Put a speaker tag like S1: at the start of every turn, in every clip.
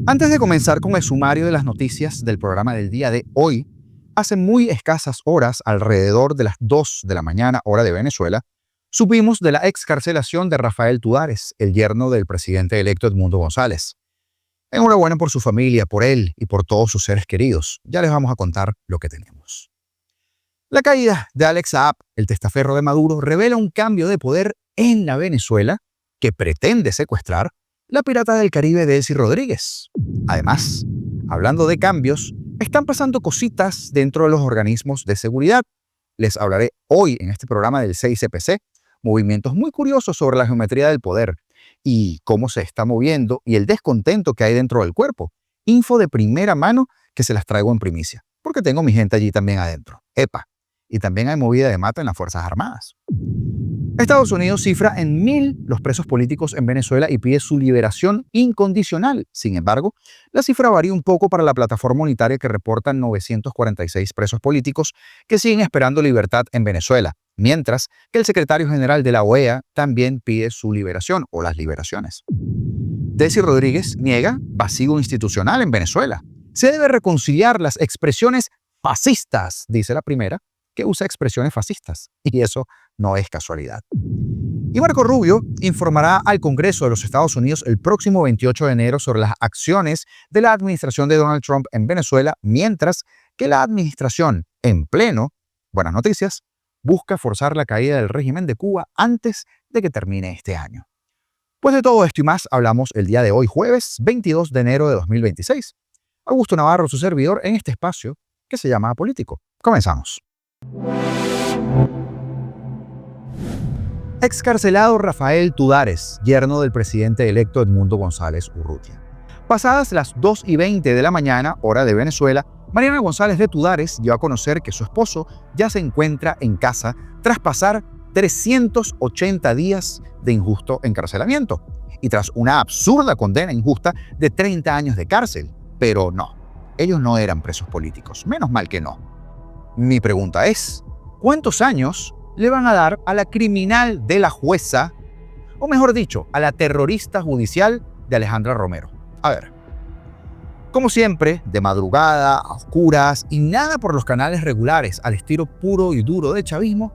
S1: Antes de comenzar con el sumario de las noticias del programa del día de hoy, hace muy escasas horas, alrededor de las 2 de la mañana, hora de Venezuela, supimos de la excarcelación de Rafael Tudares, el yerno del presidente electo Edmundo González. Enhorabuena por su familia, por él y por todos sus seres queridos. Ya les vamos a contar lo que tenemos. La caída de Alex Saab, el testaferro de Maduro, revela un cambio de poder en la Venezuela que pretende secuestrar la pirata del Caribe Delcy Rodríguez. Además, hablando de cambios, están pasando cositas dentro de los organismos de seguridad. Les hablaré hoy en este programa del 6CPC, movimientos muy curiosos sobre la geometría del poder y cómo se está moviendo y el descontento que hay dentro del cuerpo. Info de primera mano que se las traigo en primicia, porque tengo mi gente allí también adentro. ¡Epa! Y también hay movida de mata en las Fuerzas Armadas. Estados Unidos cifra en 1.000 los presos políticos en Venezuela y pide su liberación incondicional. Sin embargo, la cifra varía un poco para la plataforma unitaria que reporta 946 presos políticos que siguen esperando libertad en Venezuela, mientras que el secretario general de la OEA también pide su liberación o las liberaciones. Delcy Rodríguez niega vacío institucional en Venezuela. Se debe reconciliar las expresiones fascistas, dice la primera, que usa expresiones fascistas, y eso no es casualidad. Y Marco Rubio informará al Congreso de los Estados Unidos el próximo 28 de enero sobre las acciones de la administración de Donald Trump en Venezuela, mientras que la administración en pleno, buenas noticias, busca forzar la caída del régimen de Cuba antes de que termine este año. Pues de todo esto y más hablamos el día de hoy, jueves 22 de enero de 2026. Augusto Navarro, su servidor, en este espacio que se llama Apolítico. Comenzamos. Excarcelado Rafael Tudares, yerno del presidente electo Edmundo González Urrutia. Pasadas las 2:20 de la mañana, hora de Venezuela, Mariana González de Tudares dio a conocer que su esposo ya se encuentra en casa tras pasar 380 días de injusto encarcelamiento y tras una absurda condena injusta de 30 años de cárcel. Pero no, ellos no eran presos políticos, menos mal que no. Mi pregunta es, ¿cuántos años le van a dar a la criminal de la jueza, o mejor dicho, a la terrorista judicial de Alejandra Romero? A ver, como siempre, de madrugada, a oscuras y nada por los canales regulares al estilo puro y duro del chavismo,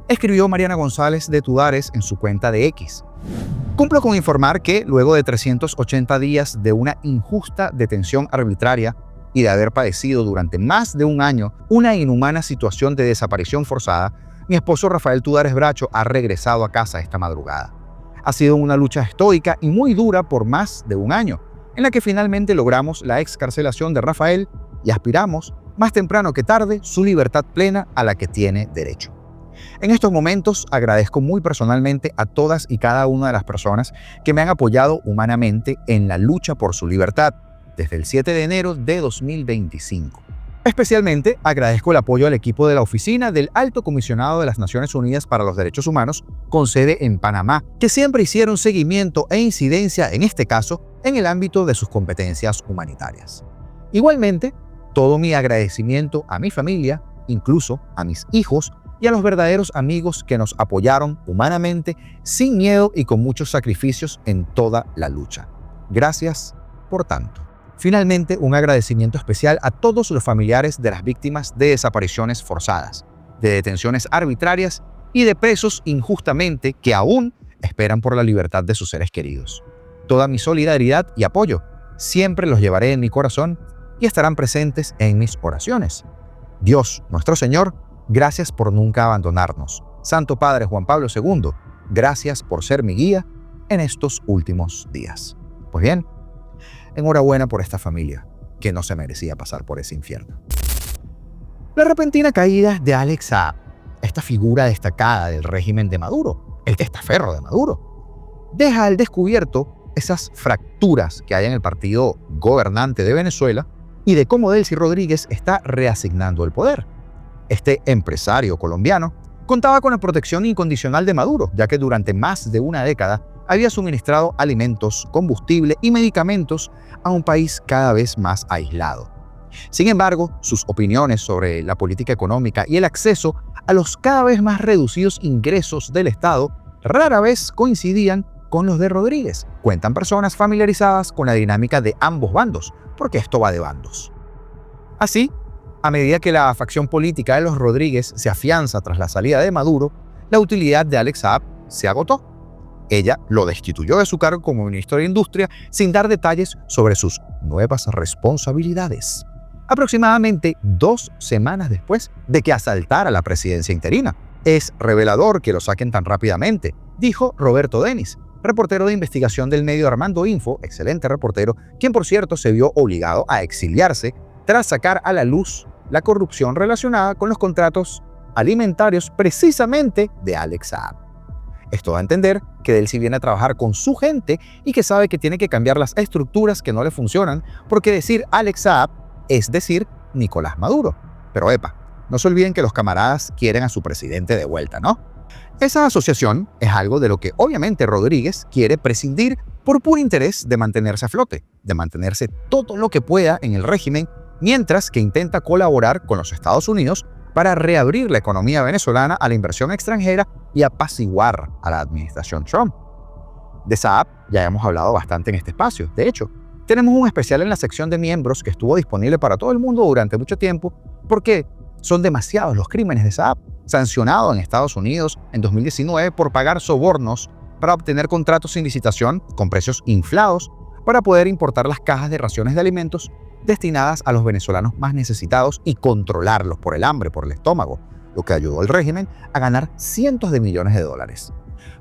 S1: escribió Mariana González de Tudares en su cuenta de X. Cumplo con informar que, luego de 380 días de una injusta detención arbitraria y de haber padecido durante más de un año una inhumana situación de desaparición forzada, mi esposo Rafael Tudares Bracho ha regresado a casa esta madrugada. Ha sido una lucha estoica y muy dura por más de un año, en la que finalmente logramos la excarcelación de Rafael y aspiramos, más temprano que tarde, su libertad plena a la que tiene derecho. En estos momentos agradezco muy personalmente a todas y cada una de las personas que me han apoyado humanamente en la lucha por su libertad desde el 7 de enero de 2025. Especialmente agradezco el apoyo al equipo de la Oficina del Alto Comisionado de las Naciones Unidas para los Derechos Humanos, con sede en Panamá, que siempre hicieron seguimiento e incidencia, en este caso, en el ámbito de sus competencias humanitarias. Igualmente, todo mi agradecimiento a mi familia, incluso a mis hijos y a los verdaderos amigos que nos apoyaron humanamente, sin miedo y con muchos sacrificios en toda la lucha. Gracias por tanto. Finalmente, un agradecimiento especial a todos los familiares de las víctimas de desapariciones forzadas, de detenciones arbitrarias y de presos injustamente que aún esperan por la libertad de sus seres queridos. Toda mi solidaridad y apoyo siempre los llevaré en mi corazón y estarán presentes en mis oraciones. Dios, nuestro Señor, gracias por nunca abandonarnos. Santo Padre Juan Pablo II, gracias por ser mi guía en estos últimos días. Pues bien, enhorabuena por esta familia, que no se merecía pasar por ese infierno. La repentina caída de Alex Saab, esta figura destacada del régimen de Maduro, el testaferro de Maduro, deja al descubierto esas fracturas que hay en el partido gobernante de Venezuela y de cómo Delcy Rodríguez está reasignando el poder. Este empresario colombiano contaba con la protección incondicional de Maduro, ya que durante más de una década había suministrado alimentos, combustible y medicamentos a un país cada vez más aislado. Sin embargo, sus opiniones sobre la política económica y el acceso a los cada vez más reducidos ingresos del Estado rara vez coincidían con los de Rodríguez, cuentan personas familiarizadas con la dinámica de ambos bandos, porque esto va de bandos. Así, a medida que la facción política de los Rodríguez se afianza tras la salida de Maduro, la utilidad de Alex Saab se agotó. Ella lo destituyó de su cargo como ministro de Industria sin dar detalles sobre sus nuevas responsabilidades. Aproximadamente 2 semanas después de que asaltara la presidencia interina. Es revelador que lo saquen tan rápidamente, dijo Roberto Denis, reportero de investigación del medio Armando Info, excelente reportero, quien por cierto se vio obligado a exiliarse tras sacar a la luz la corrupción relacionada con los contratos alimentarios precisamente de Alex Saab. Esto da a entender que él sí viene a trabajar con su gente y que sabe que tiene que cambiar las estructuras que no le funcionan, porque decir Alex Saab es decir Nicolás Maduro. Pero no se olviden que los camaradas quieren a su presidente de vuelta, ¿no? Esa asociación es algo de lo que obviamente Rodríguez quiere prescindir por puro interés de mantenerse a flote, de mantenerse todo lo que pueda en el régimen, mientras que intenta colaborar con los Estados Unidos para reabrir la economía venezolana a la inversión extranjera y apaciguar a la administración Trump. De Saab ya hemos hablado bastante en este espacio. De hecho, tenemos un especial en la sección de miembros que estuvo disponible para todo el mundo durante mucho tiempo porque son demasiados los crímenes de Saab, sancionado en Estados Unidos en 2019 por pagar sobornos para obtener contratos sin licitación con precios inflados para poder importar las cajas de raciones de alimentos destinadas a los venezolanos más necesitados y controlarlos por el hambre, por el estómago, lo que ayudó al régimen a ganar cientos de millones de dólares.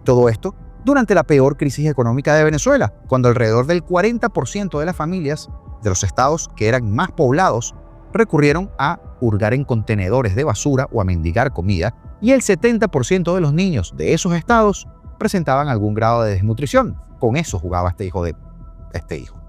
S1: Todo esto durante la peor crisis económica de Venezuela, cuando alrededor del 40% de las familias de los estados que eran más poblados recurrieron a hurgar en contenedores de basura o a mendigar comida, y el 70% de los niños de esos estados presentaban algún grado de desnutrición. Con eso jugaba este hijo.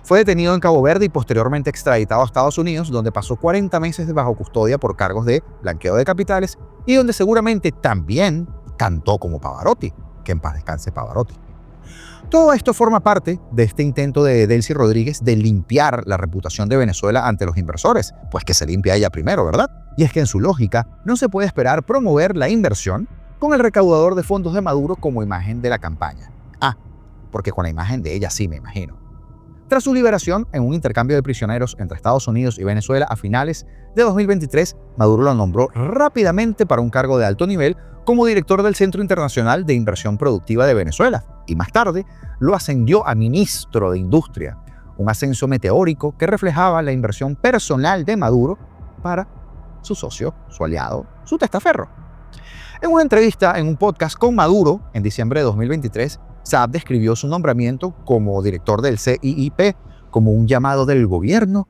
S1: Fue detenido en Cabo Verde y posteriormente extraditado a Estados Unidos, donde pasó 40 meses bajo custodia por cargos de blanqueo de capitales y donde seguramente también cantó como Pavarotti. Que en paz descanse Pavarotti. Todo esto forma parte de este intento de Delcy Rodríguez de limpiar la reputación de Venezuela ante los inversores, pues que se limpia ella primero, ¿verdad? Y es que en su lógica no se puede esperar promover la inversión con el recaudador de fondos de Maduro como imagen de la campaña. Porque con la imagen de ella sí me imagino. Tras su liberación en un intercambio de prisioneros entre Estados Unidos y Venezuela a finales de 2023, Maduro lo nombró rápidamente para un cargo de alto nivel como director del Centro Internacional de Inversión Productiva de Venezuela, y más tarde lo ascendió a ministro de Industria, un ascenso meteórico que reflejaba la inversión personal de Maduro para su socio, su aliado, su testaferro. En una entrevista en un podcast con Maduro en diciembre de 2023, Saab describió su nombramiento como director del CIIP como un llamado del gobierno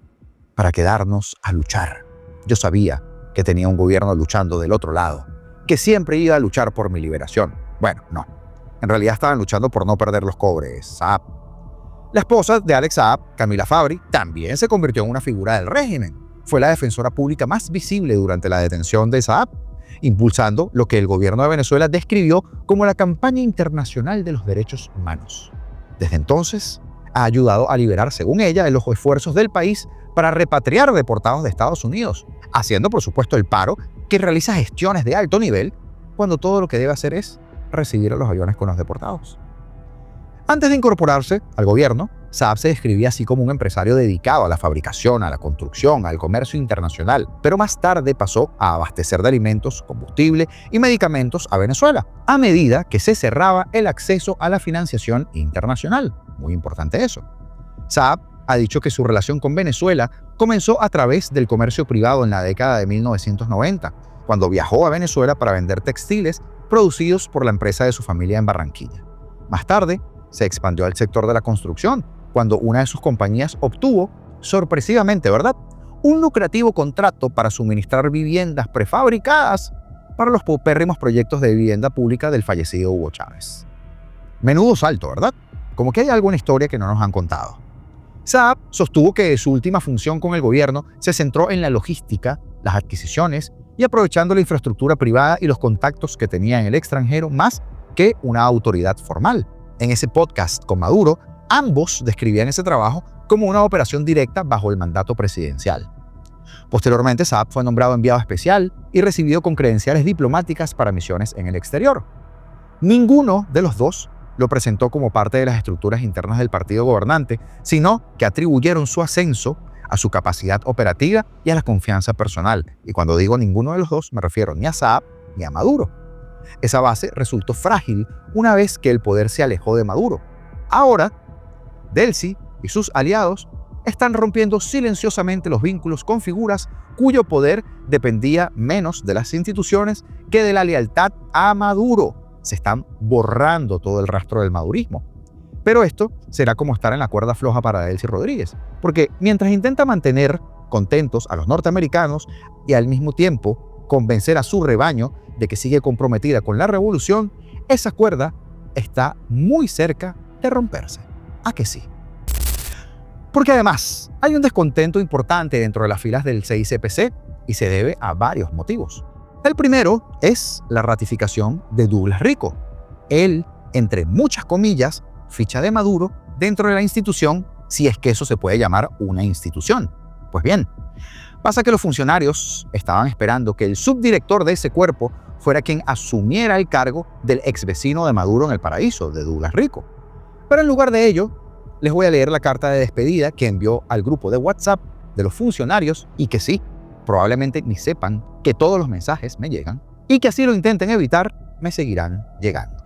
S1: para quedarnos a luchar. Yo sabía que tenía un gobierno luchando del otro lado, que siempre iba a luchar por mi liberación. Bueno, no. En realidad estaban luchando por no perder los cobres, Saab. La esposa de Alex Saab, Camila Fabri, también se convirtió en una figura del régimen. Fue la defensora pública más visible durante la detención de Saab, impulsando lo que el gobierno de Venezuela describió como la campaña internacional de los derechos humanos. Desde entonces, ha ayudado a liberar, según ella, los esfuerzos del país para repatriar deportados de Estados Unidos, haciendo, por supuesto, el paro que realiza gestiones de alto nivel cuando todo lo que debe hacer es recibir a los aviones con los deportados. Antes de incorporarse al gobierno, Saab se describía así como un empresario dedicado a la fabricación, a la construcción, al comercio internacional, pero más tarde pasó a abastecer de alimentos, combustible y medicamentos a Venezuela, a medida que se cerraba el acceso a la financiación internacional. Muy importante eso. Saab ha dicho que su relación con Venezuela comenzó a través del comercio privado en la década de 1990, cuando viajó a Venezuela para vender textiles producidos por la empresa de su familia en Barranquilla. Más tarde, se expandió al sector de la construcción, cuando una de sus compañías obtuvo, sorpresivamente, ¿verdad?, un lucrativo contrato para suministrar viviendas prefabricadas para los paupérrimos proyectos de vivienda pública del fallecido Hugo Chávez. Menudo salto, ¿verdad? Como que hay alguna historia que no nos han contado. Saab sostuvo que su última función con el gobierno se centró en la logística, las adquisiciones y aprovechando la infraestructura privada y los contactos que tenía en el extranjero más que una autoridad formal. En ese podcast con Maduro, ambos describían ese trabajo como una operación directa bajo el mandato presidencial. Posteriormente, Saab fue nombrado enviado especial y recibido con credenciales diplomáticas para misiones en el exterior. Ninguno de los dos lo presentó como parte de las estructuras internas del partido gobernante, sino que atribuyeron su ascenso a su capacidad operativa y a la confianza personal. Y cuando digo ninguno de los dos, me refiero ni a Saab ni a Maduro. Esa base resultó frágil una vez que el poder se alejó de Maduro. Ahora, Delcy y sus aliados están rompiendo silenciosamente los vínculos con figuras cuyo poder dependía menos de las instituciones que de la lealtad a Maduro. Se están borrando todo el rastro del madurismo. Pero esto será como estar en la cuerda floja para Delcy Rodríguez, porque mientras intenta mantener contentos a los norteamericanos y al mismo tiempo convencer a su rebaño de que sigue comprometida con la revolución, esa cuerda está muy cerca de romperse. ¿A que sí? Porque además hay un descontento importante dentro de las filas del CICPC y se debe a varios motivos. El primero es la ratificación de Douglas Rico. Él, entre muchas comillas, ficha de Maduro dentro de la institución, si es que eso se puede llamar una institución. Pues bien, pasa que los funcionarios estaban esperando que el subdirector de ese cuerpo fuera quien asumiera el cargo del ex vecino de Maduro en el paraíso, de Douglas Rico. Pero en lugar de ello, les voy a leer la carta de despedida que envió al grupo de WhatsApp de los funcionarios y que sí, probablemente ni sepan que todos los mensajes me llegan y que así lo intenten evitar, me seguirán llegando.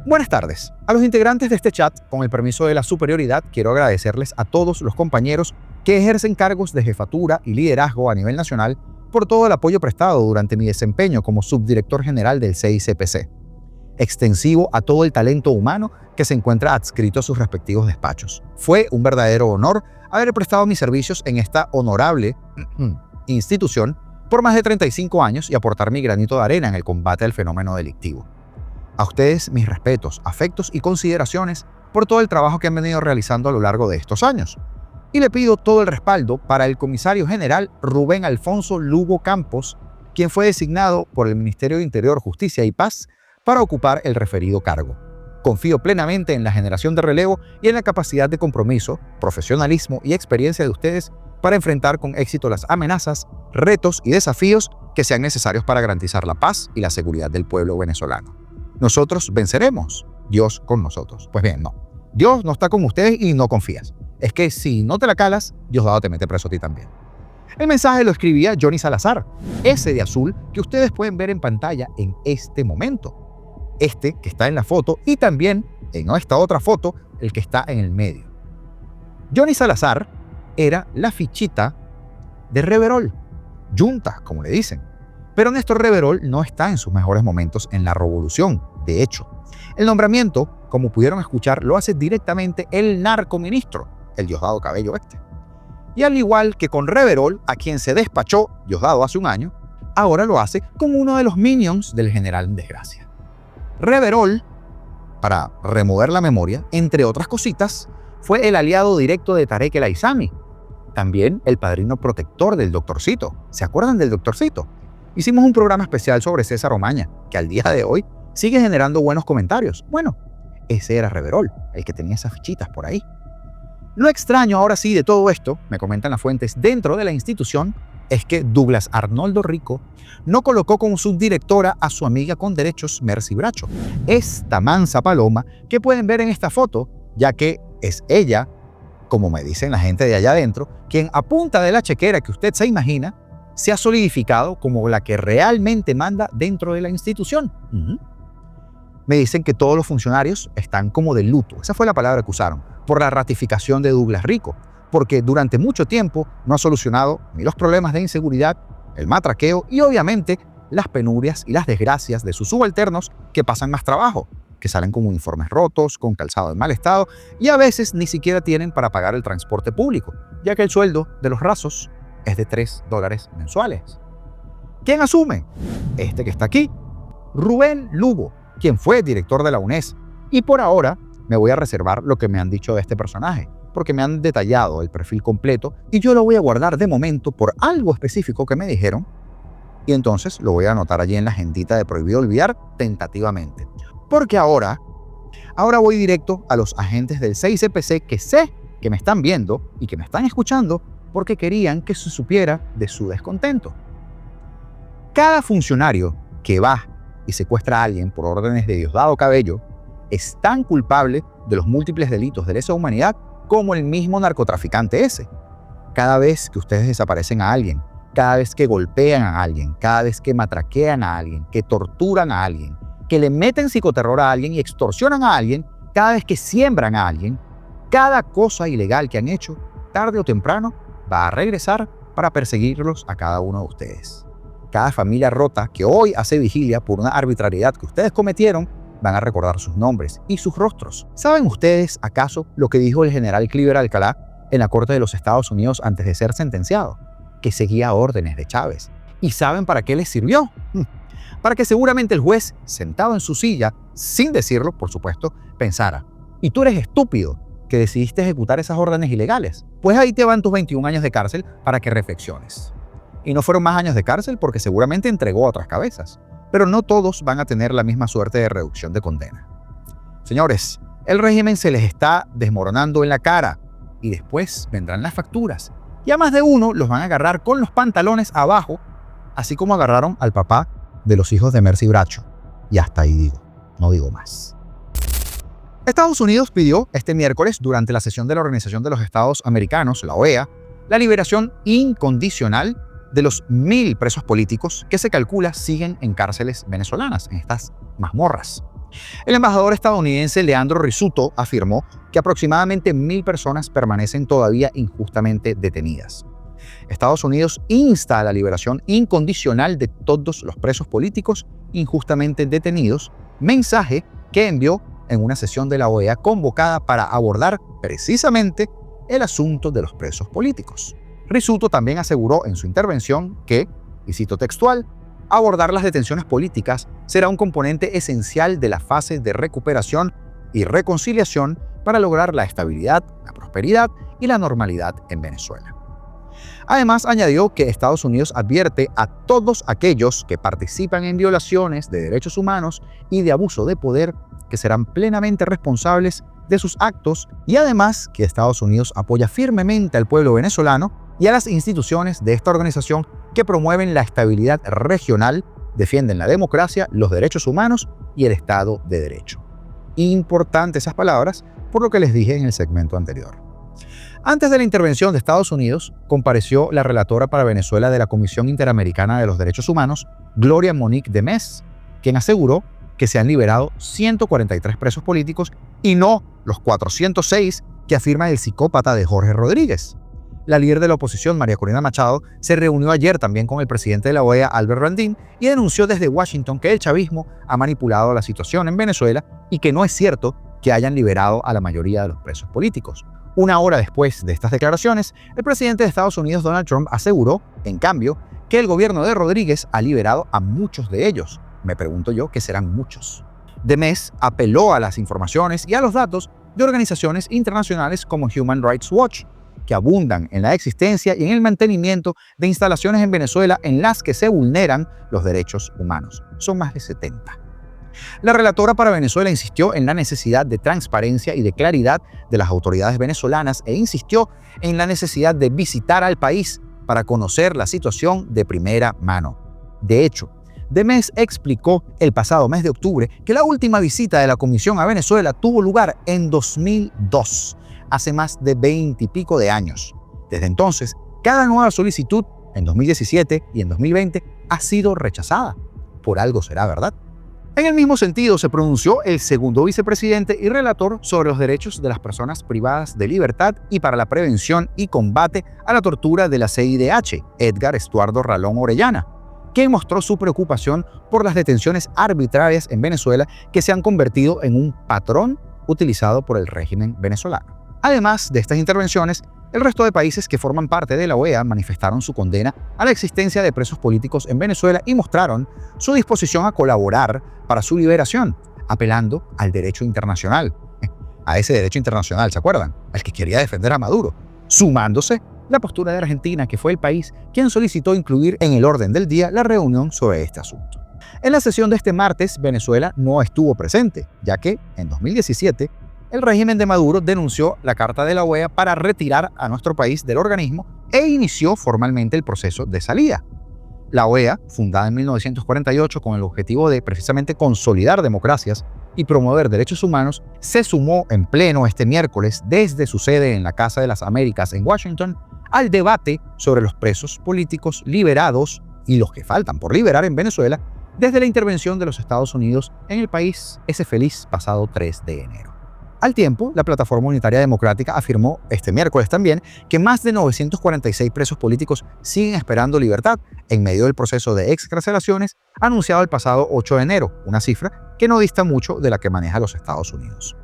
S1: Buenas tardes. A los integrantes de este chat, con el permiso de la superioridad, quiero agradecerles a todos los compañeros que ejercen cargos de jefatura y liderazgo a nivel nacional por todo el apoyo prestado durante mi desempeño como subdirector general del CICPC, extensivo a todo el talento humano que se encuentra adscrito a sus respectivos despachos. Fue un verdadero honor haber prestado mis servicios en esta honorable institución por más de 35 años y aportar mi granito de arena en el combate al fenómeno delictivo. A ustedes mis respetos, afectos y consideraciones por todo el trabajo que han venido realizando a lo largo de estos años. Y le pido todo el respaldo para el comisario general Rubén Alfonso Lugo Campos, quien fue designado por el Ministerio de Interior, Justicia y Paz para ocupar el referido cargo. Confío plenamente en la generación de relevo y en la capacidad de compromiso, profesionalismo y experiencia de ustedes para enfrentar con éxito las amenazas, retos y desafíos que sean necesarios para garantizar la paz y la seguridad del pueblo venezolano. Nosotros venceremos, Dios con nosotros. Pues bien, no. Dios no está con ustedes y no confías. Es que si no te la calas, Diosdado te mete preso a ti también. El mensaje lo escribía Johnny Salazar, ese de azul que ustedes pueden ver en pantalla en este momento. Este que está en la foto y también en esta otra foto, el que está en el medio. Johnny Salazar era la fichita de Reverol, Junta, como le dicen. Pero Néstor Reverol no está en sus mejores momentos en la revolución. De hecho, el nombramiento, como pudieron escuchar, lo hace directamente el narcoministro, el Diosdado Cabello este. Y al igual que con Reverol, a quien se despachó Diosdado hace un año, ahora lo hace con uno de los minions del general en desgracia. Reverol, para remover la memoria, entre otras cositas, fue el aliado directo de Tarek El Aissami, también el padrino protector del Doctorcito. ¿Se acuerdan del Doctorcito? Hicimos un programa especial sobre César Omaña, que al día de hoy sigue generando buenos comentarios. Bueno, ese era Reverol, el que tenía esas fichitas por ahí. Lo extraño ahora sí de todo esto, me comentan las fuentes dentro de la institución, es que Douglas Arnoldo Rico no colocó como subdirectora a su amiga con derechos Mercy Bracho, esta mansa paloma que pueden ver en esta foto, ya que es ella, como me dicen la gente de allá adentro, quien a punta de la chequera que usted se imagina, se ha solidificado como la que realmente manda dentro de la institución. Me dicen que todos los funcionarios están como de luto, esa fue la palabra que usaron, por la ratificación de Douglas Rico, porque durante mucho tiempo no ha solucionado ni los problemas de inseguridad, el matraqueo y obviamente las penurias y las desgracias de sus subalternos que pasan más trabajo, que salen con uniformes rotos, con calzado en mal estado y a veces ni siquiera tienen para pagar el transporte público, ya que el sueldo de los rasos es de $3 mensuales. ¿Quién asume? Este que está aquí, Rubén Lugo, quien fue director de la UNES. Y por ahora me voy a reservar lo que me han dicho de este personaje, porque me han detallado el perfil completo y yo lo voy a guardar de momento por algo específico que me dijeron y entonces lo voy a anotar allí en la agendita de Prohibido Olvidar tentativamente. Porque ahora voy directo a los agentes del CICPC que sé que me están viendo y que me están escuchando porque querían que se supiera de su descontento. Cada funcionario que va y secuestra a alguien por órdenes de Diosdado Cabello es tan culpable de los múltiples delitos de lesa humanidad como el mismo narcotraficante ese. Cada vez que ustedes desaparecen a alguien, cada vez que golpean a alguien, cada vez que matraquean a alguien, que torturan a alguien, que le meten psicoterror a alguien y extorsionan a alguien, cada vez que siembran a alguien, cada cosa ilegal que han hecho, tarde o temprano, va a regresar para perseguirlos a cada uno de ustedes. Cada familia rota que hoy hace vigilia por una arbitrariedad que ustedes cometieron, van a recordar sus nombres y sus rostros. ¿Saben ustedes, acaso, lo que dijo el general Cliver Alcalá en la Corte de los Estados Unidos antes de ser sentenciado? Que seguía órdenes de Chávez. ¿Y saben para qué les sirvió? Para que seguramente el juez, sentado en su silla, sin decirlo, por supuesto, pensara: ¿y tú eres estúpido que decidiste ejecutar esas órdenes ilegales? Pues ahí te van tus 21 años de cárcel para que reflexiones. Y no fueron más años de cárcel porque seguramente entregó a otras cabezas. Pero no todos van a tener la misma suerte de reducción de condena. Señores, el régimen se les está desmoronando en la cara y después vendrán las facturas. Y a más de uno los van a agarrar con los pantalones abajo, así como agarraron al papá de los hijos de Mercy Bracho. Y hasta ahí digo, no digo más. Estados Unidos pidió este miércoles, durante la sesión de la Organización de los Estados Americanos, la OEA, la liberación incondicional de los 1.000 presos políticos que se calcula siguen en cárceles venezolanas, en estas mazmorras. El embajador estadounidense Leandro Risuto afirmó que aproximadamente 1.000 personas permanecen todavía injustamente detenidas. Estados Unidos insta a la liberación incondicional de todos los presos políticos injustamente detenidos, mensaje que envió en una sesión de la OEA convocada para abordar precisamente el asunto de los presos políticos. Risuto también aseguró en su intervención que, y cito textual, abordar las detenciones políticas será un componente esencial de la fase de recuperación y reconciliación para lograr la estabilidad, la prosperidad y la normalidad en Venezuela. Además, añadió que Estados Unidos advierte a todos aquellos que participan en violaciones de derechos humanos y de abuso de poder que serán plenamente responsables de sus actos, y además que Estados Unidos apoya firmemente al pueblo venezolano y a las instituciones de esta organización que promueven la estabilidad regional, defienden la democracia, los derechos humanos y el Estado de Derecho. Importantes esas palabras, por lo que les dije en el segmento anterior. Antes de la intervención de Estados Unidos, compareció la relatora para Venezuela de la Comisión Interamericana de los Derechos Humanos, Gloria Monique de Mes, quien aseguró que se han liberado 143 presos políticos y no los 406 que afirma el psicópata de Jorge Rodríguez. La líder de la oposición, María Corina Machado, se reunió ayer también con el presidente de la OEA, Albert Randín, y denunció desde Washington que el chavismo ha manipulado la situación en Venezuela y que no es cierto que hayan liberado a la mayoría de los presos políticos. Una hora después de estas declaraciones, el presidente de Estados Unidos, Donald Trump, aseguró, en cambio, que el gobierno de Rodríguez ha liberado a muchos de ellos. Me pregunto yo qué serán muchos. De Mes apeló a las informaciones y a los datos de organizaciones internacionales como Human Rights Watch, que abundan en la existencia y en el mantenimiento de instalaciones en Venezuela en las que se vulneran los derechos humanos. Son más de 70. La relatora para Venezuela insistió en la necesidad de transparencia y de claridad de las autoridades venezolanas e insistió en la necesidad de visitar al país para conocer la situación de primera mano. De hecho, De Mes explicó el pasado mes de octubre que la última visita de la Comisión a Venezuela tuvo lugar en 2002, hace más de 20 y pico de años. Desde entonces, cada nueva solicitud, en 2017 y en 2020, ha sido rechazada. Por algo será, ¿verdad? En el mismo sentido, se pronunció el segundo vicepresidente y relator sobre los derechos de las personas privadas de libertad y para la prevención y combate a la tortura de la CIDH, Edgar Estuardo Ralón Orellana, quien mostró su preocupación por las detenciones arbitrarias en Venezuela que se han convertido en un patrón utilizado por el régimen venezolano. Además de estas intervenciones, el resto de países que forman parte de la OEA manifestaron su condena a la existencia de presos políticos en Venezuela y mostraron su disposición a colaborar para su liberación, apelando al derecho internacional. A ese derecho internacional, ¿se acuerdan? Al que quería defender a Maduro, sumándose la postura de Argentina, que fue el país quien solicitó incluir en el orden del día la reunión sobre este asunto. En la sesión de este martes, Venezuela no estuvo presente, ya que en 2017 el régimen de Maduro denunció la Carta de la OEA para retirar a nuestro país del organismo e inició formalmente el proceso de salida. La OEA, fundada en 1948 con el objetivo de precisamente consolidar democracias y promover derechos humanos, se sumó en pleno este miércoles desde su sede en la Casa de las Américas en Washington al debate sobre los presos políticos liberados y los que faltan por liberar en Venezuela desde la intervención de los Estados Unidos en el país ese feliz pasado 3 de enero. Al tiempo, la Plataforma Unitaria Democrática afirmó este miércoles también que más de 946 presos políticos siguen esperando libertad en medio del proceso de excarcelaciones anunciado el pasado 8 de enero, una cifra que no dista mucho de la que maneja los Estados Unidos.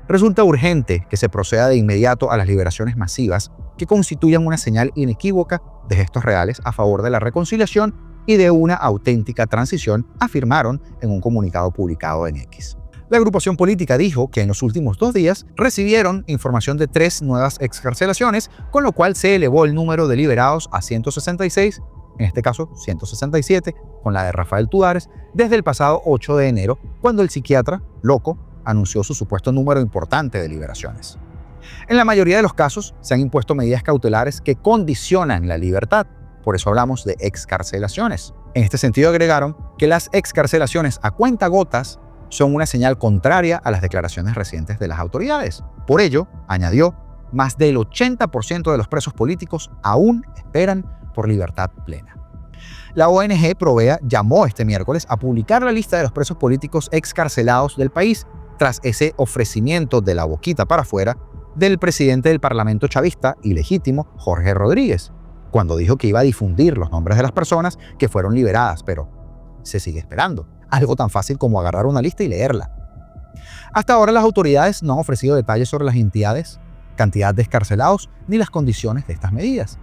S1: Resulta urgente que se proceda de inmediato a las liberaciones masivas que constituyan una señal inequívoca de gestos reales a favor de la reconciliación y de una auténtica transición, afirmaron en un comunicado publicado en X. La agrupación política dijo que en los últimos 2 días recibieron información de 3 nuevas excarcelaciones, con lo cual se elevó el número de liberados a 166, en este caso 167, con la de Rafael Tudares, desde el pasado 8 de enero, cuando el psiquiatra, loco, anunció su supuesto número importante de liberaciones. En la mayoría de los casos se han impuesto medidas cautelares que condicionan la libertad, por eso hablamos de excarcelaciones. En este sentido agregaron que las excarcelaciones a cuentagotas son una señal contraria a las declaraciones recientes de las autoridades. Por ello, añadió, más del 80% de los presos políticos aún esperan por libertad plena. La ONG Provea llamó este miércoles a publicar la lista de los presos políticos excarcelados del país tras ese ofrecimiento de la boquita para afuera del presidente del Parlamento chavista ilegítimo, Jorge Rodríguez, cuando dijo que iba a difundir los nombres de las personas que fueron liberadas, pero se sigue esperando. Algo tan fácil como agarrar una lista y leerla. Hasta ahora las autoridades no han ofrecido detalles sobre las entidades, cantidad de excarcelados ni las condiciones de estas medidas.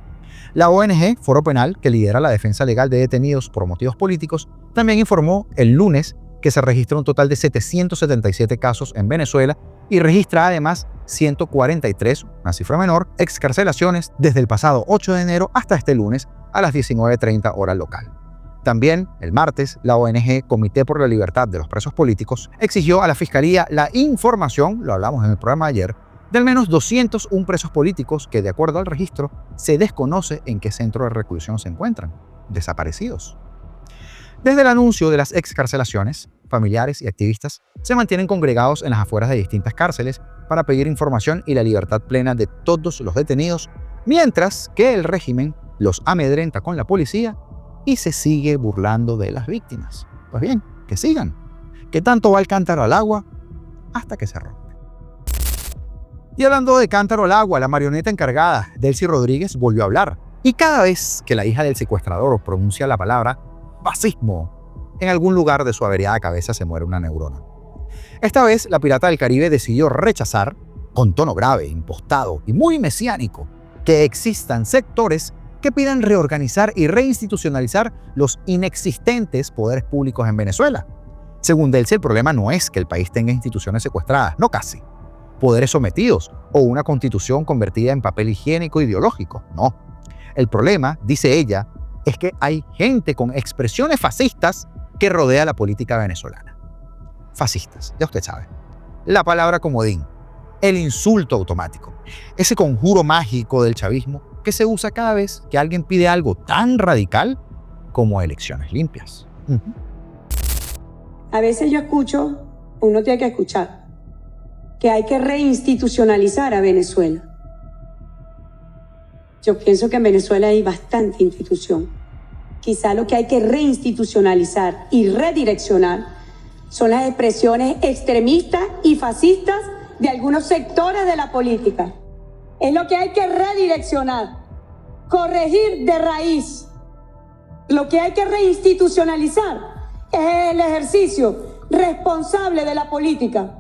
S1: La ONG Foro Penal, que lidera la defensa legal de detenidos por motivos políticos, también informó el lunes que se registra un total de 777 casos en Venezuela y registra además 143, una cifra menor, excarcelaciones desde el pasado 8 de enero hasta este lunes a las 19:30 hora local. También, el martes, la ONG Comité por la Libertad de los Presos Políticos exigió a la Fiscalía la información, lo hablamos en el programa ayer, de al menos 201 presos políticos que, de acuerdo al registro, se desconoce en qué centro de reclusión se encuentran, desaparecidos. Desde el anuncio de las excarcelaciones, familiares y activistas se mantienen congregados en las afueras de distintas cárceles para pedir información y la libertad plena de todos los detenidos, mientras que el régimen los amedrenta con la policía y se sigue burlando de las víctimas. Pues bien, que sigan. ¿Qué tanto va el cántaro al agua? Hasta que se rompe. Y hablando de cántaro al agua, la marioneta encargada, Delcy Rodríguez, volvió a hablar. Y cada vez que la hija del secuestrador pronuncia la palabra fascismo, en algún lugar de su averiada cabeza se muere una neurona. Esta vez, la pirata del Caribe decidió rechazar, con tono grave, impostado y muy mesiánico, que existan sectores que pidan reorganizar y reinstitucionalizar los inexistentes poderes públicos en Venezuela. Según Delcy, el problema no es que el país tenga instituciones secuestradas, no casi, poderes sometidos o una constitución convertida en papel higiénico ideológico, no. El problema, dice ella, es que hay gente con expresiones fascistas que rodea la política venezolana. Fascistas, ya usted sabe. La palabra comodín, el insulto automático, ese conjuro mágico del chavismo que se usa cada vez que alguien pide algo tan radical como elecciones limpias.
S2: A veces yo escucho, uno tiene que escuchar, que hay que reinstitucionalizar a Venezuela. Yo pienso que en Venezuela hay bastante institución. Quizá lo que hay que reinstitucionalizar y redireccionar son las expresiones extremistas y fascistas de algunos sectores de la política. Es lo que hay que redireccionar, corregir de raíz. Lo que hay que reinstitucionalizar es el ejercicio responsable de la política.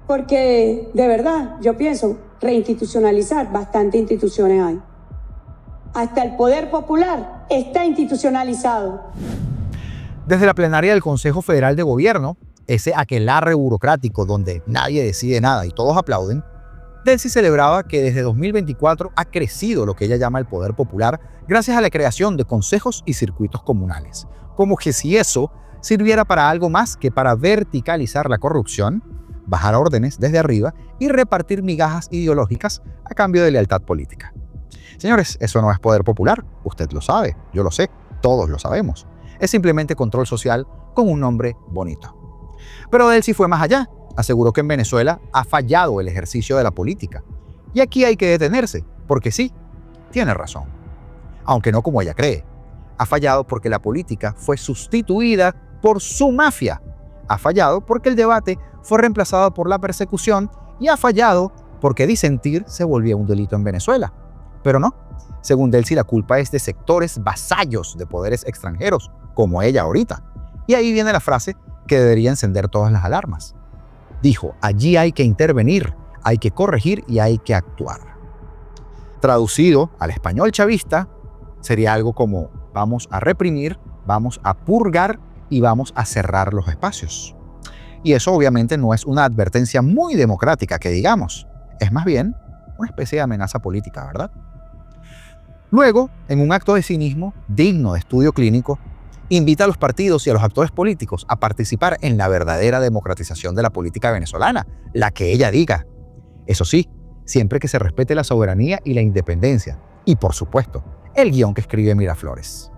S2: Porque, de verdad, yo pienso, reinstitucionalizar, bastantes instituciones hay. Hasta el poder popular está institucionalizado.
S1: Desde la plenaria del Consejo Federal de Gobierno, ese aquelarre burocrático donde nadie decide nada y todos aplauden, Delcy celebraba que desde 2024 ha crecido lo que ella llama el poder popular gracias a la creación de consejos y circuitos comunales. Como que si eso sirviera para algo más que para verticalizar la corrupción, bajar órdenes desde arriba y repartir migajas ideológicas a cambio de lealtad política. Señores, eso no es poder popular, usted lo sabe, yo lo sé, todos lo sabemos. Es simplemente control social con un nombre bonito. Pero Delcy fue más allá. Aseguró que en Venezuela ha fallado el ejercicio de la política. Y aquí hay que detenerse, porque sí, tiene razón. Aunque no como ella cree. Ha fallado porque la política fue sustituida por su mafia. Ha fallado porque el debate fue reemplazado por la persecución y ha fallado porque disentir se volvió un delito en Venezuela. Pero no. Según Delcy, la culpa es de sectores vasallos de poderes extranjeros, como ella ahorita. Y ahí viene la frase que debería encender todas las alarmas. Dijo, allí hay que intervenir, hay que corregir y hay que actuar. Traducido al español chavista, sería algo como vamos a reprimir, vamos a purgar y vamos a cerrar los espacios. Y eso obviamente no es una advertencia muy democrática, que digamos. Es más bien una especie de amenaza política, ¿verdad? Luego, en un acto de cinismo digno de estudio clínico, invita a los partidos y a los actores políticos a participar en la verdadera democratización de la política venezolana, la que ella diga. Eso sí, siempre que se respete la soberanía y la independencia. Y, por supuesto, el guión que escribe Miraflores.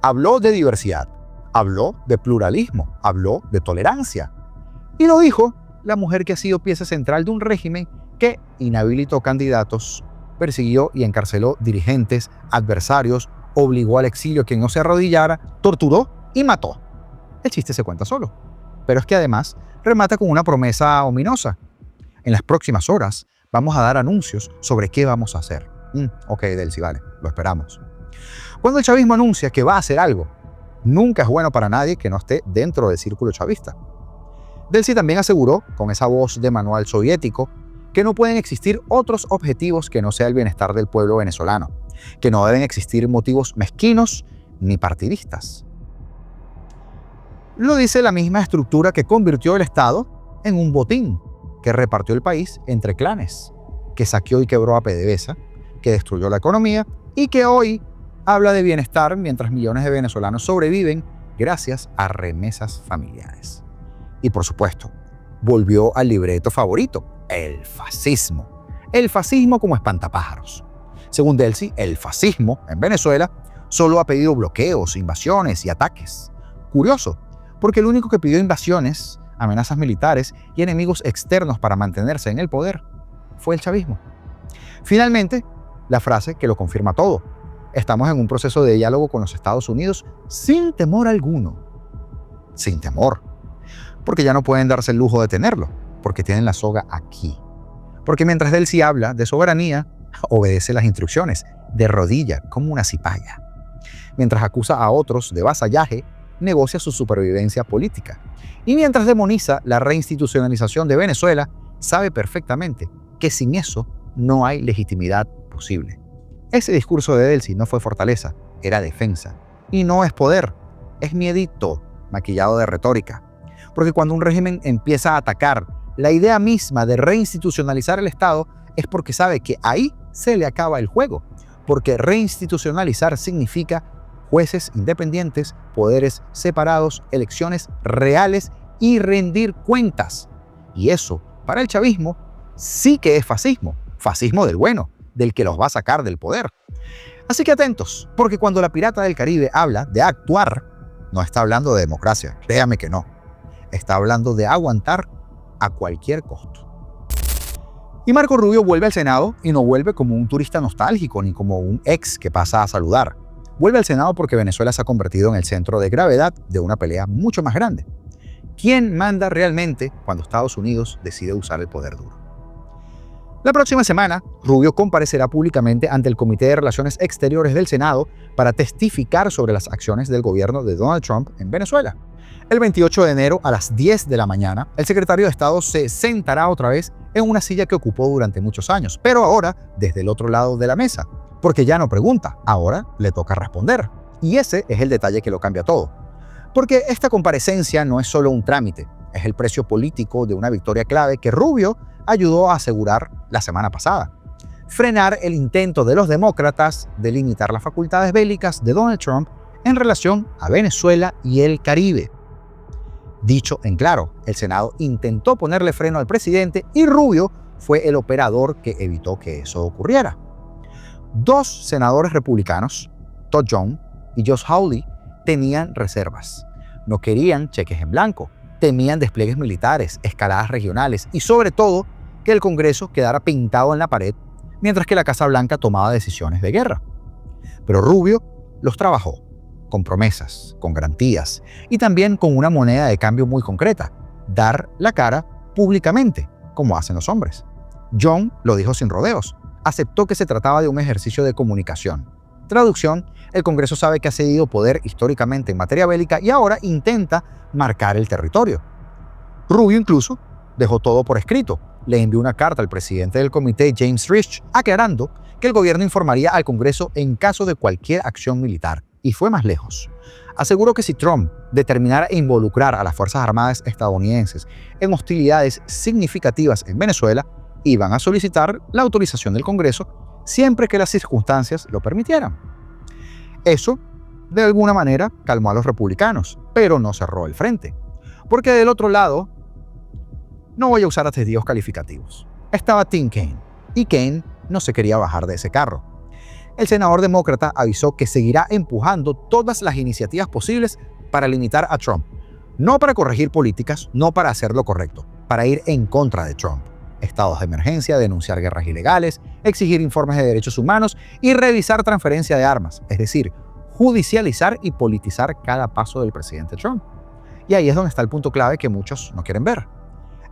S1: Habló de diversidad, habló de pluralismo, habló de tolerancia. Y lo dijo la mujer que ha sido pieza central de un régimen que inhabilitó candidatos, persiguió y encarceló dirigentes, adversarios, obligó al exilio a quien no se arrodillara, torturó y mató. El chiste se cuenta solo. Pero es que además remata con una promesa ominosa. En las próximas horas vamos a dar anuncios sobre qué vamos a hacer. Ok, Delcy, vale, lo esperamos. Cuando el chavismo anuncia que va a hacer algo, nunca es bueno para nadie que no esté dentro del círculo chavista. Delcy también aseguró, con esa voz de manual soviético, que no pueden existir otros objetivos que no sea el bienestar del pueblo venezolano, que no deben existir motivos mezquinos ni partidistas. Lo dice la misma estructura que convirtió el Estado en un botín, que repartió el país entre clanes, que saqueó y quebró a PDVSA, que destruyó la economía y que hoy habla de bienestar mientras millones de venezolanos sobreviven gracias a remesas familiares. Y por supuesto, volvió al libreto favorito, el fascismo. El fascismo como espantapájaros. Según Delcy, el fascismo en Venezuela solo ha pedido bloqueos, invasiones y ataques. Curioso, porque el único que pidió invasiones, amenazas militares y enemigos externos para mantenerse en el poder fue el chavismo. Finalmente, la frase que lo confirma todo. Estamos en un proceso de diálogo con los Estados Unidos sin temor alguno. Sin temor. Porque ya no pueden darse el lujo de tenerlo, porque tienen la soga aquí. Porque mientras Delcy habla de soberanía, obedece las instrucciones, de rodilla, como una cipaya. Mientras acusa a otros de vasallaje, negocia su supervivencia política. Y mientras demoniza la reinstitucionalización de Venezuela, sabe perfectamente que sin eso no hay legitimidad posible. Ese discurso de Delcy no fue fortaleza, era defensa. Y no es poder, es miedito maquillado de retórica. Porque cuando un régimen empieza a atacar la idea misma de reinstitucionalizar el Estado, es porque sabe que ahí se le acaba el juego. Porque reinstitucionalizar significa jueces independientes, poderes separados, elecciones reales y rendir cuentas. Y eso, para el chavismo, sí que es fascismo. Fascismo del bueno, del que los va a sacar del poder. Así que atentos, porque cuando la Pirata del Caribe habla de actuar, no está hablando de democracia, créame que no. Está hablando de aguantar a cualquier costo. Y Marco Rubio vuelve al Senado y no vuelve como un turista nostálgico ni como un ex que pasa a saludar. Vuelve al Senado porque Venezuela se ha convertido en el centro de gravedad de una pelea mucho más grande. ¿Quién manda realmente cuando Estados Unidos decide usar el poder duro? La próxima semana, Rubio comparecerá públicamente ante el Comité de Relaciones Exteriores del Senado para testificar sobre las acciones del gobierno de Donald Trump en Venezuela. El 28 de enero a las 10 de la mañana, el secretario de Estado se sentará otra vez en una silla que ocupó durante muchos años, pero ahora desde el otro lado de la mesa, porque ya no pregunta, ahora le toca responder. Y ese es el detalle que lo cambia todo. Porque esta comparecencia no es solo un trámite, es el precio político de una victoria clave que Rubio ayudó a asegurar la semana pasada. Frenar el intento de los demócratas de limitar las facultades bélicas de Donald Trump en relación a Venezuela y el Caribe. Dicho en claro, el Senado intentó ponerle freno al presidente y Rubio fue el operador que evitó que eso ocurriera. Dos senadores republicanos, Todd Young y Josh Hawley, tenían reservas. No querían cheques en blanco, temían despliegues militares, escaladas regionales y sobre todo que el Congreso quedara pintado en la pared mientras que la Casa Blanca tomaba decisiones de guerra. Pero Rubio los trabajó, con promesas, con garantías y también con una moneda de cambio muy concreta: dar la cara públicamente, como hacen los hombres. John lo dijo sin rodeos, aceptó que se trataba de un ejercicio de comunicación. Traducción: el Congreso sabe que ha cedido poder históricamente en materia bélica y ahora intenta marcar el territorio. Rubio incluso dejó todo por escrito. Le envió una carta al presidente del comité, James Risch, aclarando que el gobierno informaría al Congreso en caso de cualquier acción militar. Y fue más lejos. Aseguró que si Trump determinara involucrar a las Fuerzas Armadas estadounidenses en hostilidades significativas en Venezuela, iban a solicitar la autorización del Congreso siempre que las circunstancias lo permitieran. Eso, de alguna manera, calmó a los republicanos, pero no cerró el frente. Porque del otro lado, no voy a usar adjetivos calificativos, estaba Tim Kaine, y Kaine no se quería bajar de ese carro. El senador demócrata avisó que seguirá empujando todas las iniciativas posibles para limitar a Trump, no para corregir políticas, no para hacer lo correcto, para ir en contra de Trump. Estados de emergencia, denunciar guerras ilegales, exigir informes de derechos humanos y revisar transferencia de armas, es decir, judicializar y politizar cada paso del presidente Trump. Y ahí es donde está el punto clave que muchos no quieren ver.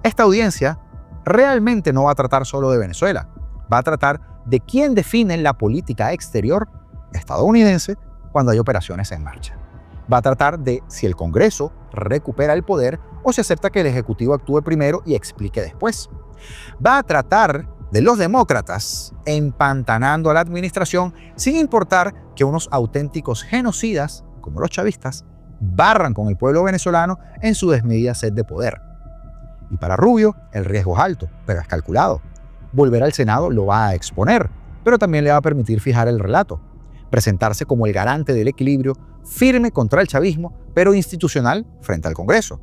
S1: Esta audiencia realmente no va a tratar solo de Venezuela, va a tratar de quién define la política exterior estadounidense cuando hay operaciones en marcha. Va a tratar de si el Congreso recupera el poder o se acepta que el Ejecutivo actúe primero y explique después. Va a tratar de los demócratas empantanando a la administración sin importar que unos auténticos genocidas, como los chavistas, barran con el pueblo venezolano en su desmedida sed de poder. Y para Rubio, el riesgo es alto, pero es calculado. Volver al Senado lo va a exponer, pero también le va a permitir fijar el relato, presentarse como el garante del equilibrio, firme contra el chavismo, pero institucional frente al Congreso.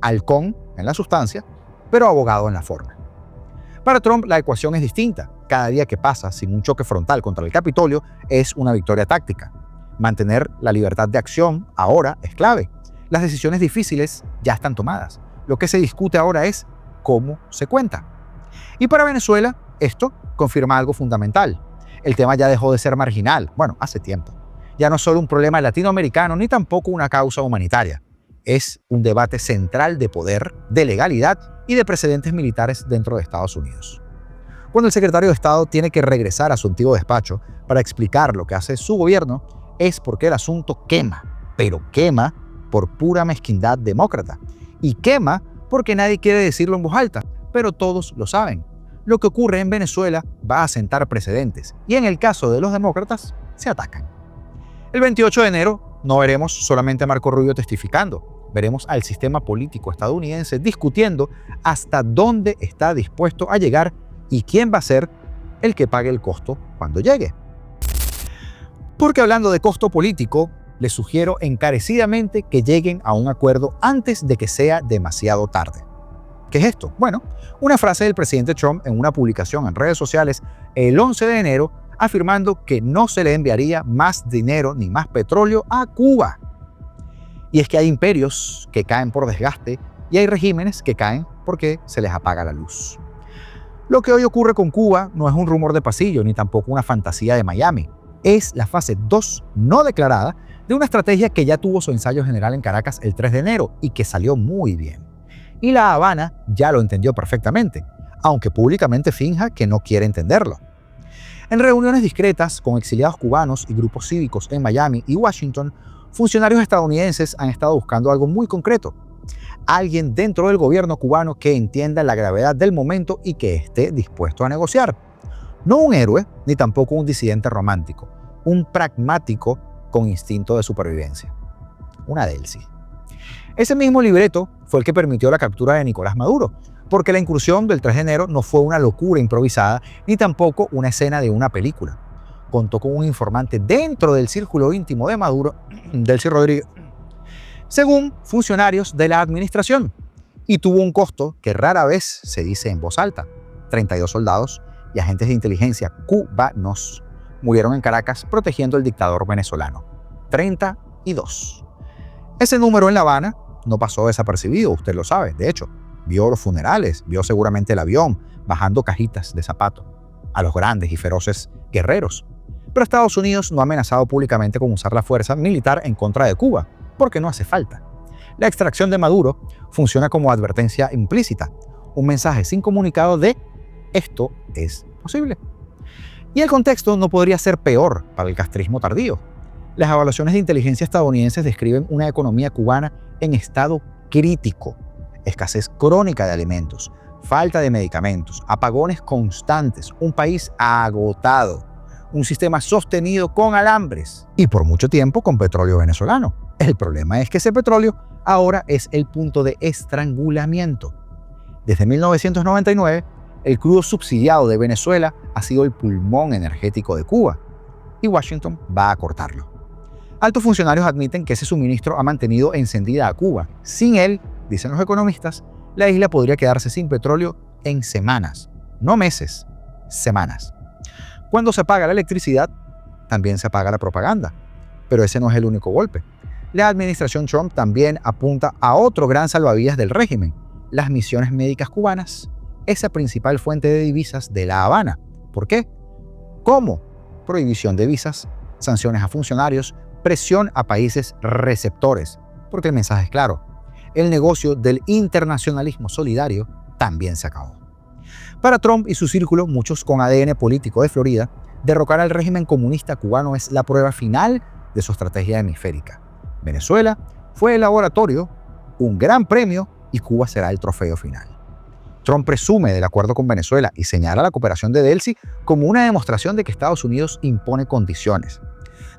S1: Halcón en la sustancia, pero abogado en la forma. Para Trump, la ecuación es distinta. Cada día que pasa sin un choque frontal contra el Capitolio es una victoria táctica. Mantener la libertad de acción ahora es clave. Las decisiones difíciles ya están tomadas. Lo que se discute ahora es cómo se cuenta. Y para Venezuela, esto confirma algo fundamental. El tema ya dejó de ser marginal, bueno, hace tiempo. Ya no es solo un problema latinoamericano ni tampoco una causa humanitaria. Es un debate central de poder, de legalidad y de precedentes militares dentro de Estados Unidos. Cuando el secretario de Estado tiene que regresar a su antiguo despacho para explicar lo que hace su gobierno, es porque el asunto quema, pero quema por pura mezquindad demócrata. Y quema porque nadie quiere decirlo en voz alta, pero todos lo saben. Lo que ocurre en Venezuela va a sentar precedentes y en el caso de los demócratas se atacan. El 28 de enero no veremos solamente a Marco Rubio testificando, veremos al sistema político estadounidense discutiendo hasta dónde está dispuesto a llegar y quién va a ser el que pague el costo cuando llegue. Porque hablando de costo político, les sugiero encarecidamente que lleguen a un acuerdo antes de que sea demasiado tarde. ¿Qué es esto? Bueno, una frase del presidente Trump en una publicación en redes sociales el 11 de enero afirmando que no se le enviaría más dinero ni más petróleo a Cuba. Y es que hay imperios que caen por desgaste y hay regímenes que caen porque se les apaga la luz. Lo que hoy ocurre con Cuba no es un rumor de pasillo ni tampoco una fantasía de Miami. Es la fase 2 no declarada de una estrategia que ya tuvo su ensayo general en Caracas el 3 de enero y que salió muy bien. Y La Habana ya lo entendió perfectamente, aunque públicamente finja que no quiere entenderlo. En reuniones discretas con exiliados cubanos y grupos cívicos en Miami y Washington, funcionarios estadounidenses han estado buscando algo muy concreto. Alguien dentro del gobierno cubano que entienda la gravedad del momento y que esté dispuesto a negociar. No un héroe, ni tampoco un disidente romántico, un pragmático con instinto de supervivencia. Una Delcy. Ese mismo libreto fue el que permitió la captura de Nicolás Maduro, porque la incursión del 3 de enero no fue una locura improvisada, ni tampoco una escena de una película. Contó con un informante dentro del círculo íntimo de Maduro, Delcy Rodríguez, según funcionarios de la administración, y tuvo un costo que rara vez se dice en voz alta. 32 soldados y agentes de inteligencia cubanos murieron en Caracas protegiendo al dictador venezolano. 32. Ese número en La Habana no pasó desapercibido, usted lo sabe. De hecho, vio los funerales, vio seguramente el avión bajando cajitas de zapatos a los grandes y feroces guerreros. Pero Estados Unidos no ha amenazado públicamente con usar la fuerza militar en contra de Cuba, porque no hace falta. La extracción de Maduro funciona como advertencia implícita, un mensaje sin comunicado de esto es posible. Y el contexto no podría ser peor para el castrismo tardío. Las evaluaciones de inteligencia estadounidenses describen una economía cubana en estado crítico, escasez crónica de alimentos, falta de medicamentos, apagones constantes, un país agotado, un sistema sostenido con alambres y por mucho tiempo con petróleo venezolano. El problema es que ese petróleo ahora es el punto de estrangulamiento. Desde 1999, el crudo subsidiado de Venezuela ha sido el pulmón energético de Cuba y Washington va a cortarlo. Altos funcionarios admiten que ese suministro ha mantenido encendida a Cuba. Sin él, dicen los economistas, la isla podría quedarse sin petróleo en semanas, no meses, semanas. Cuando se apaga la electricidad, también se apaga la propaganda. Pero ese no es el único golpe. La administración Trump también apunta a otro gran salvavidas del régimen, las misiones médicas cubanas, esa principal fuente de divisas de La Habana. ¿Por qué? ¿Cómo? Prohibición de visas, sanciones a funcionarios, presión a países receptores. Porque el mensaje es claro. El negocio del internacionalismo solidario también se acabó. Para Trump y su círculo, muchos con ADN político de Florida, derrocar al régimen comunista cubano es la prueba final de su estrategia hemisférica. Venezuela fue el laboratorio, un gran premio y Cuba será el trofeo final. Trump presume del acuerdo con Venezuela y señala la cooperación de Delcy como una demostración de que Estados Unidos impone condiciones.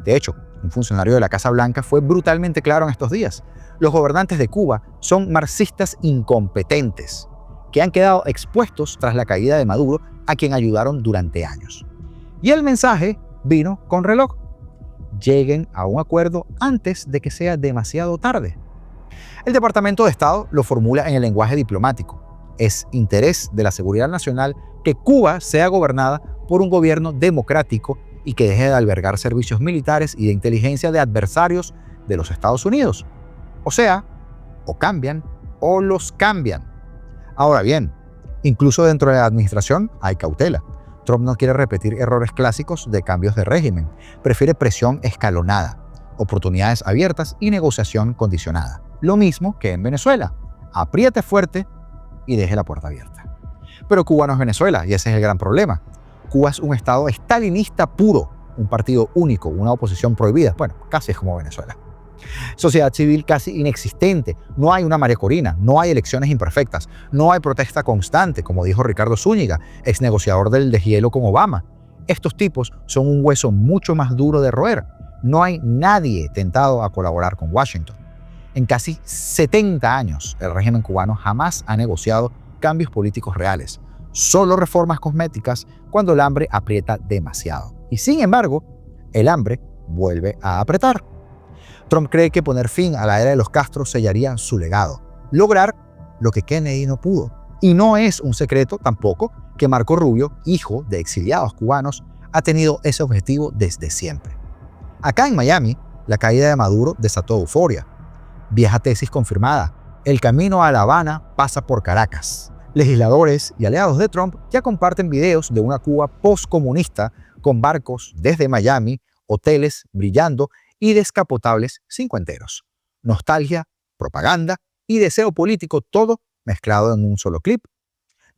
S1: De hecho, un funcionario de la Casa Blanca fue brutalmente claro en estos días. Los gobernantes de Cuba son marxistas incompetentes que han quedado expuestos tras la caída de Maduro, a quien ayudaron durante años. Y el mensaje vino con reloj. Lleguen a un acuerdo antes de que sea demasiado tarde. El Departamento de Estado lo formula en el lenguaje diplomático. Es interés de la seguridad nacional que Cuba sea gobernada por un gobierno democrático y que deje de albergar servicios militares y de inteligencia de adversarios de los Estados Unidos. O sea, o cambian o los cambian. Ahora bien, incluso dentro de la administración hay cautela. Trump no quiere repetir errores clásicos de cambios de régimen. Prefiere presión escalonada, oportunidades abiertas y negociación condicionada. Lo mismo que en Venezuela. Apriete fuerte y deje la puerta abierta. Pero Cuba no es Venezuela y ese es el gran problema. Cuba es un estado estalinista puro, un partido único, una oposición prohibida. Bueno, casi es como Venezuela. Sociedad civil casi inexistente, no hay una María Corina, no hay elecciones imperfectas, no hay protesta constante, como dijo Ricardo Zúñiga, ex negociador del deshielo con Obama. Estos tipos son un hueso mucho más duro de roer. No hay nadie tentado a colaborar con Washington. En casi 70 años, el régimen cubano jamás ha negociado cambios políticos reales, solo reformas cosméticas cuando el hambre aprieta demasiado. Y sin embargo, el hambre vuelve a apretar. Trump cree que poner fin a la era de los Castro sellaría su legado, lograr lo que Kennedy no pudo. Y no es un secreto tampoco que Marco Rubio, hijo de exiliados cubanos, ha tenido ese objetivo desde siempre. Acá en Miami, la caída de Maduro desató euforia. Vieja tesis confirmada, el camino a La Habana pasa por Caracas. Legisladores y aliados de Trump ya comparten videos de una Cuba postcomunista con barcos desde Miami, hoteles brillando y descapotables cincuenteros. Nostalgia, propaganda y deseo político, todo mezclado en un solo clip.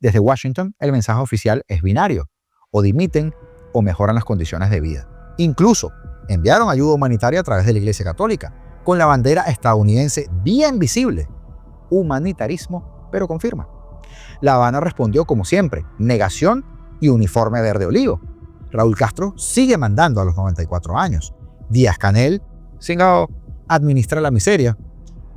S1: Desde Washington, el mensaje oficial es binario. O dimiten o mejoran las condiciones de vida. Incluso enviaron ayuda humanitaria a través de la Iglesia Católica, con la bandera estadounidense bien visible. Humanitarismo, pero confirma. La Habana respondió como siempre, negación y uniforme verde olivo. Raúl Castro sigue mandando a los 94 años. Díaz-Canel, Singao, administra la miseria.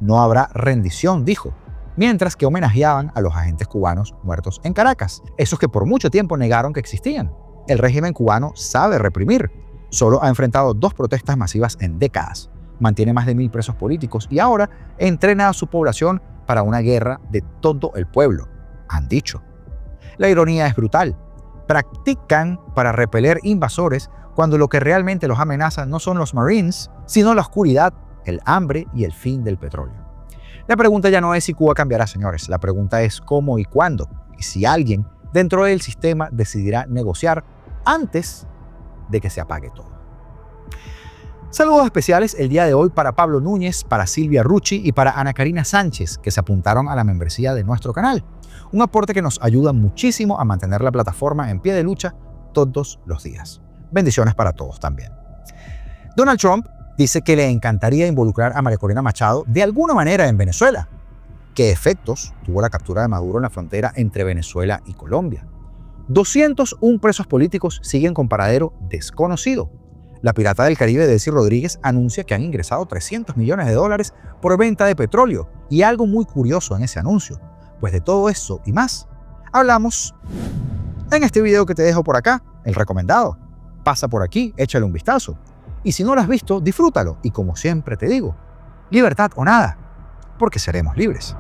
S1: No habrá rendición, dijo, mientras que homenajeaban a los agentes cubanos muertos en Caracas, esos que por mucho tiempo negaron que existían. El régimen cubano sabe reprimir. Solo ha enfrentado 2 protestas masivas en décadas. Mantiene más de 1000 presos políticos y ahora entrena a su población para una guerra de todo el pueblo, han dicho. La ironía es brutal. Practican para repeler invasores cuando lo que realmente los amenaza no son los Marines, sino la oscuridad el hambre y el fin del petróleo. La pregunta ya no es si Cuba cambiará, señores. La pregunta es cómo y cuándo. Y si alguien dentro del sistema decidirá negociar antes de que se apague todo. Saludos especiales el día de hoy para Pablo Núñez, para Silvia Rucci y para Ana Karina Sánchez, que se apuntaron a la membresía de nuestro canal. Un aporte que nos ayuda muchísimo a mantener la plataforma en pie de lucha todos los días. Bendiciones para todos también. Donald Trump dice que le encantaría involucrar a María Corina Machado de alguna manera en Venezuela. ¿Qué efectos tuvo la captura de Maduro en la frontera entre Venezuela y Colombia? 201 presos políticos siguen con paradero desconocido. La pirata del Caribe, Desi Rodríguez, anuncia que han ingresado $300 millones por venta de petróleo. Y algo muy curioso en ese anuncio. Pues de todo eso y más, hablamos en este video que te dejo por acá, el recomendado. Pasa por aquí, échale un vistazo. Y si no lo has visto, disfrútalo. Y como siempre te digo, libertad o nada, porque seremos libres.